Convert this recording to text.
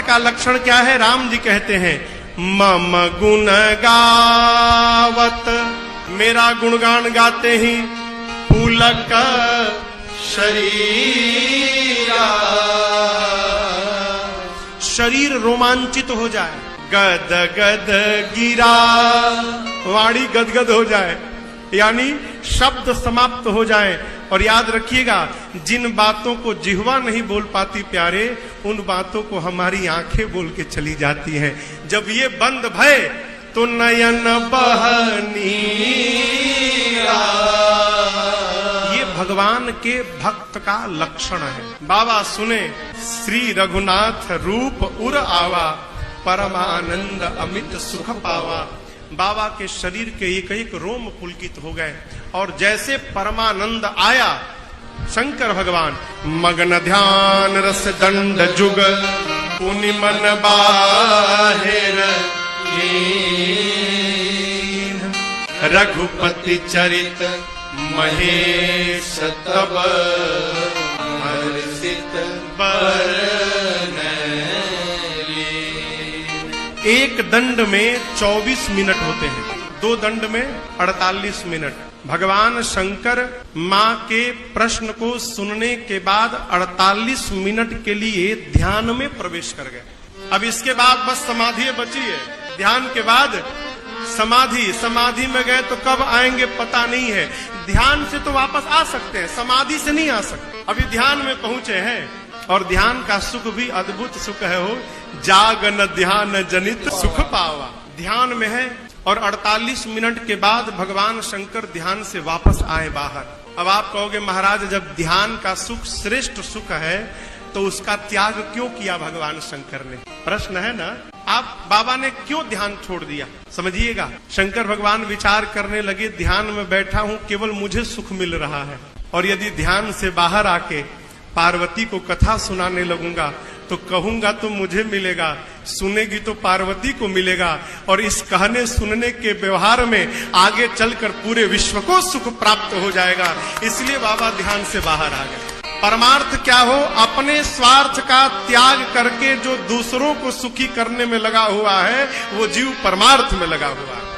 का लक्षण क्या है? राम जी कहते हैं मम गुण गावत, मेरा गुणगान गाते ही पुलक शरीरा, शरीर रोमांचित हो जाए, गद गद गिरा, वाणी गदगद हो जाए, यानी शब्द समाप्त हो जाए। और याद रखिएगा, जिन बातों को जिह्वा नहीं बोल पाती प्यारे, उन बातों को हमारी आंखें बोल के चली जाती हैं। जब ये बंद भय तो नयन बहनी, ये भगवान के भक्त का लक्षण है। बाबा सुने श्री रघुनाथ रूप उर आवा, परमानंद अमित सुख पावा। बाबा के शरीर के एक एक रोम पुलकित हो गए और जैसे परमानंद आया, शंकर भगवान मग्न ध्यान रस दंड जुग, पुनि मन बाहिर रघुपति चरित महेश तब हर्षित बरन। एक दंड में 24 मिनट होते हैं, 2 दंड में 48 मिनट। भगवान शंकर मां के प्रश्न को सुनने के बाद 48 मिनट के लिए ध्यान में प्रवेश कर गए। अब इसके बाद बस समाधि बची है। ध्यान के बाद समाधि में गए तो कब आएंगे पता नहीं है। ध्यान से तो वापस आ सकते हैं, समाधि से नहीं आ सकते। अभी ध्यान में पहुंचे हैं और ध्यान का सुख भी अद्भुत सुख है। हो जागन ध्यान जनित सुख पावा, ध्यान में है। और 48 मिनट के बाद भगवान शंकर ध्यान से वापस आए बाहर। अब आप कहोगे महाराज, जब ध्यान का सुख श्रेष्ठ सुख है तो उसका त्याग क्यों किया भगवान शंकर ने? प्रश्न है ना। आप बाबा ने क्यों ध्यान छोड़ दिया? समझिएगा, शंकर भगवान विचार करने लगे, ध्यान में बैठा हूं, केवल मुझे सुख मिल रहा है, और यदि ध्यान से बाहर आके पार्वती को कथा सुनाने लगूंगा तो कहूंगा तो मुझे मिलेगा, सुनेगी तो पार्वती को मिलेगा, और इस कहने सुनने के व्यवहार में आगे चलकर पूरे विश्व को सुख प्राप्त हो जाएगा। इसलिए बाबा ध्यान से बाहर आ गए। परमार्थ क्या हो? अपने स्वार्थ का त्याग करके जो दूसरों को सुखी करने में लगा हुआ है, वो जीव परमार्थ में लगा हुआ है।